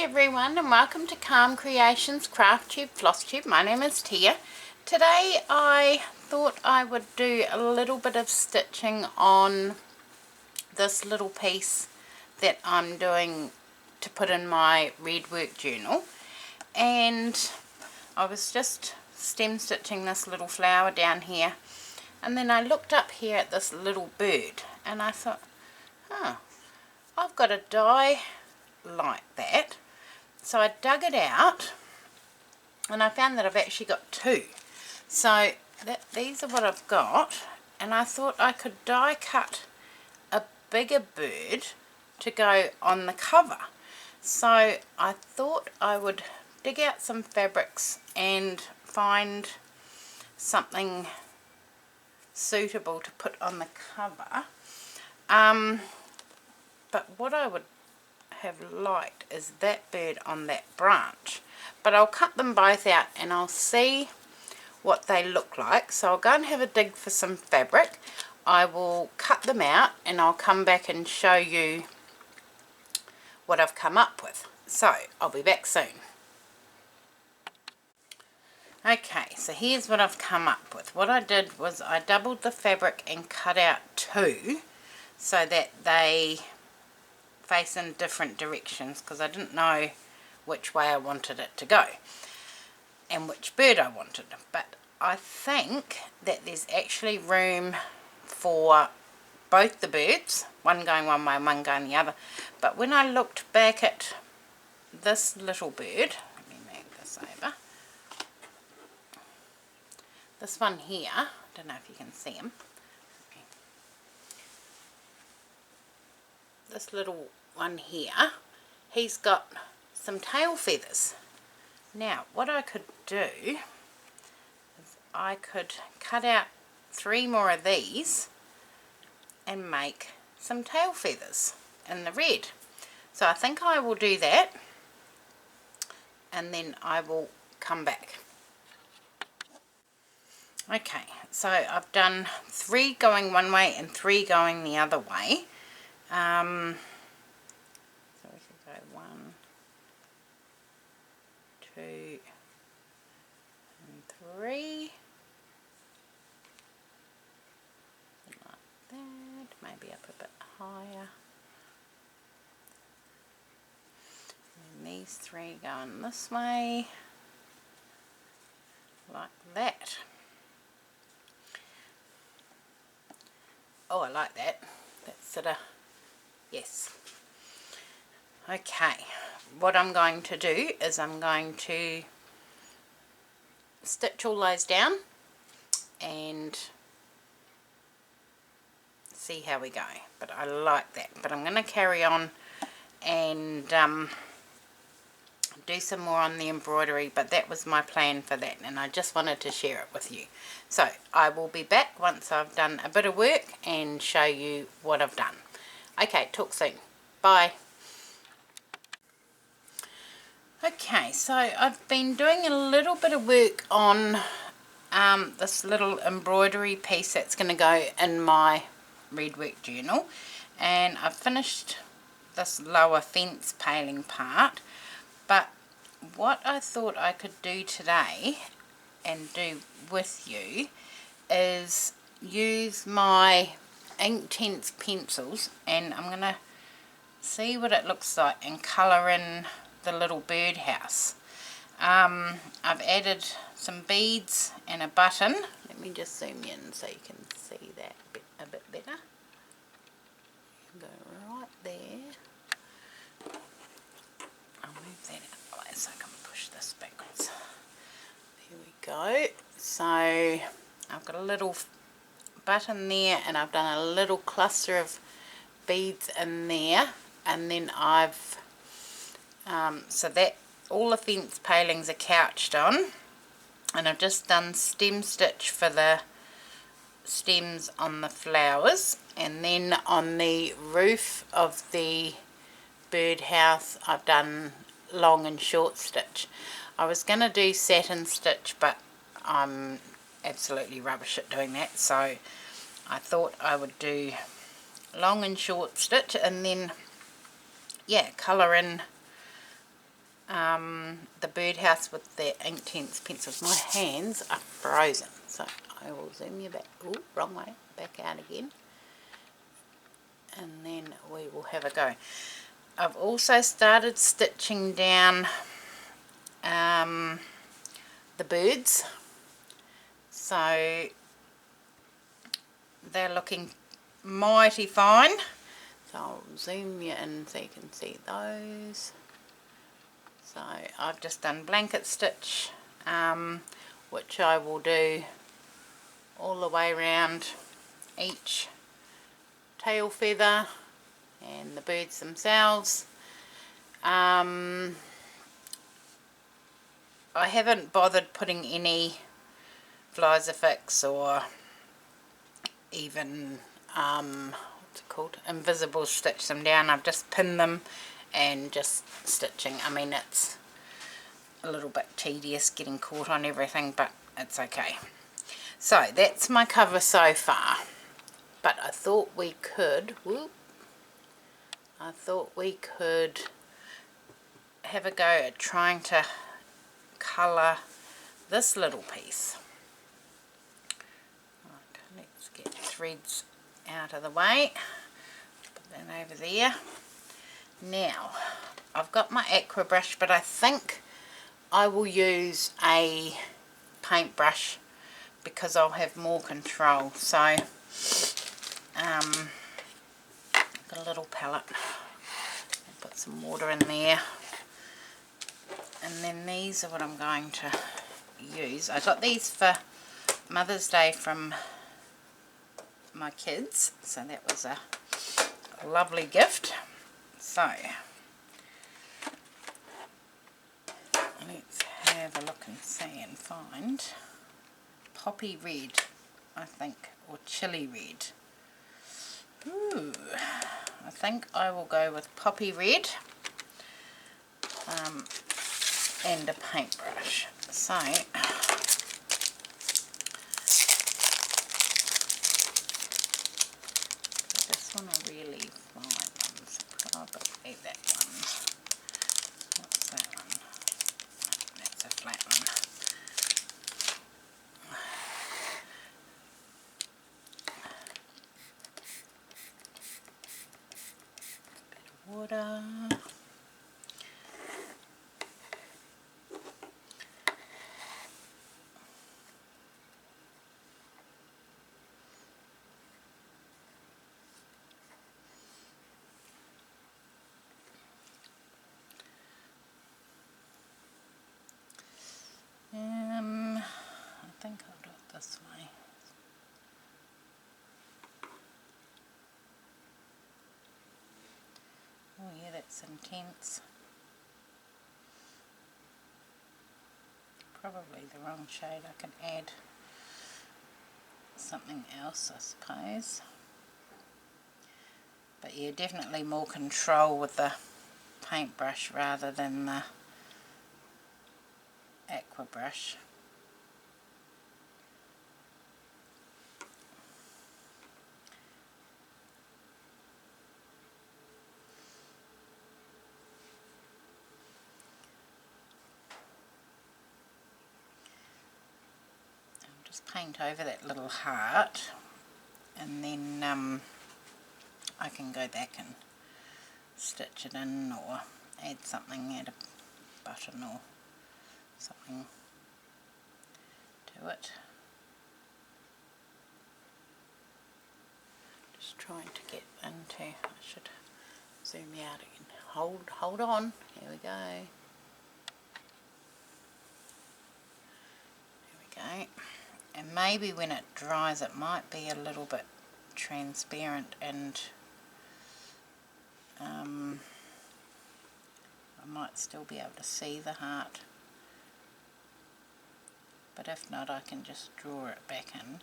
everyone, and welcome to Calm Creations Crafty Flosstube. My name is Tia. Today I thought I would do a little bit of stitching on this little piece that I'm doing to put in my Redwork Journal, and I was just stem stitching this little flower down here, and then I looked up here at this little bird and I thought, I've got a die like that. So I dug it out and I found that I've actually got two. So these are what I've got, and I thought I could die cut a bigger bird to go on the cover. So I thought I would dig out some fabrics and find something suitable to put on the cover. But what I would have liked is that bird on that branch, but I'll cut them both out and I'll see what they look like. So I'll go and have a dig for some fabric. I will cut them out and I'll come back and show you what I've come up with. So I'll be back soon. Okay, so here's what I've come up with. What I did was I doubled the fabric and cut out two so that they face in different directions, because I didn't know which way I wanted it to go and which bird I wanted. But I think that there's actually room for both the birds, one going one way and one going the other. But when I looked back at this little bird, let me move this over, this one here, I don't know if you can see him, this little one here, he's got some tail feathers. Now what I could do is I could cut out 3 more of these and make some tail feathers in the red. So I think I will do that and then I will come back. Okay, so I've done 3 going one way and 3 going the other way. So we could go 1, 2 and 3, like that, maybe up a bit higher, and these 3 going this way, like that. Oh, I like that. That's sort of, yes. Okay, what I'm going to do is I'm going to stitch all those down and see how we go. But I like that. But I'm going to carry on and do some more on the embroidery, but that was my plan for that, and I just wanted to share it with you. So I will be back once I've done a bit of work and show you what I've done. Okay, talk soon. Bye. Okay, so I've been doing a little bit of work on this little embroidery piece that's going to go in my Redwork journal, and I've finished this lower fence paling part. But what I thought I could do today and do with you is use my Inktense pencils, and I'm going to see what it looks like and colour in the little birdhouse. I've added some beads and a button. Let me just zoom in so you can see that a bit better. Go right there. I'll move that out of the way so I can push this backwards. There we go. So I've got a little button there, and I've done a little cluster of beads in there, and then I've so that all the fence palings are couched on, and I've just done stem stitch for the stems on the flowers, and then on the roof of the birdhouse I've done long and short stitch. I was going to do satin stitch, but I'm absolutely rubbish at doing that, so I thought I would do long and short stitch, and then yeah, colour in the birdhouse with the Inktense pencils. My hands are frozen, so I will zoom you back. Ooh, wrong way, back out again, and then we will have a go. I've also started stitching down the birds, so they're looking mighty fine. So I'll zoom you in so you can see those. So I've just done blanket stitch, which I will do all the way around each tail feather and the birds themselves. I haven't bothered putting any Flies-A-Fix or even what's it called, invisible stitch them down. I've just pinned them and just stitching. I mean, it's a little bit tedious getting caught on everything, but it's okay. So that's my cover so far, but I thought we could have a go at trying to colour this little piece. Right, let's get threads out of the way, put that over there. Now I've got my aqua brush, but I think I will use a paintbrush because I'll have more control. So got a little palette, put some water in there, and then these are what I'm going to use. I got these for Mother's Day from my kids, so that was a lovely gift. So let's have a look and see and find poppy red, I think, or chili red. Ooh, I think I will go with poppy red and a paintbrush. So this one I really like, probably that one. What's that one? That's a flat one. Bit of water. I think I'll do it this way. Oh yeah, that's intense. Probably the wrong shade. I can add something else, I suppose. But yeah, definitely more control with the paintbrush rather than the aqua brush. I'll just paint over that little heart, and then I can go back and stitch it in or add something, add a button or something to it. Just trying to get into, I should zoom out again. Hold on, here we go. There we go. And maybe when it dries it might be a little bit transparent, and I might still be able to see the heart, but if not I can just draw it back in.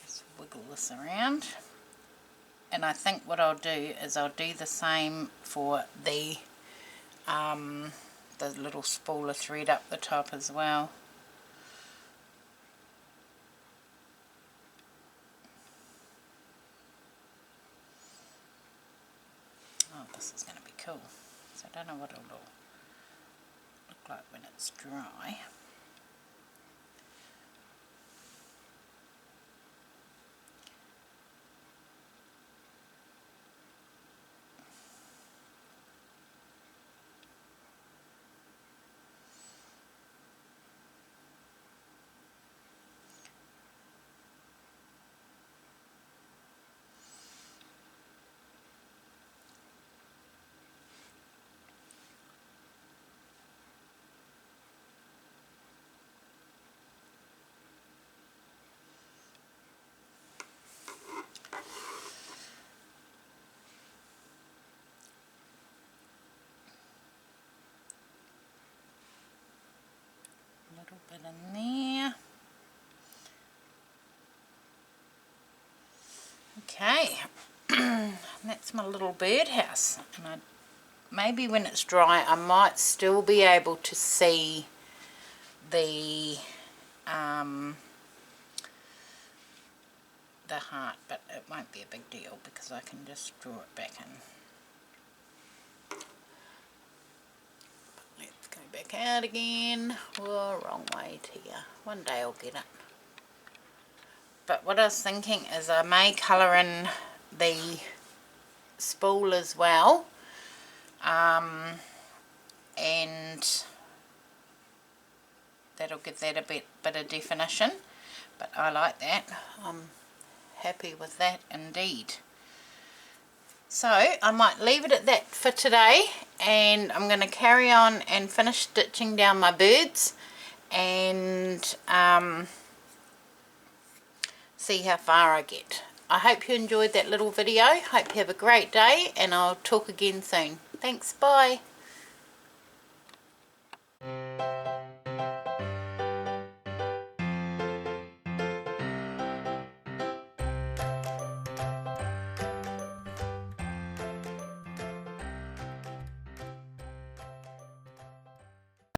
Just wiggle this around, and I think what I'll do is I'll do the same for the the little spooler thread up the top as well. Oh, this is going to be cool. So I don't know what it'll look like when it's dry. Little bit in there. Okay, that's my little birdhouse, and maybe when it's dry I might still be able to see the heart, but it won't be a big deal because I can just draw it back in. Let's go back out again. Oh, wrong way here. One day I'll get it. But what I was thinking is I may colour in the spool as well, and that'll give that a bit of definition. But I like that. I'm happy with that indeed. So I might leave it at that for today, and I'm going to carry on and finish stitching down my birds and see how far I get. I hope you enjoyed that little video. Hope you have a great day, and I'll talk again soon. Thanks, bye.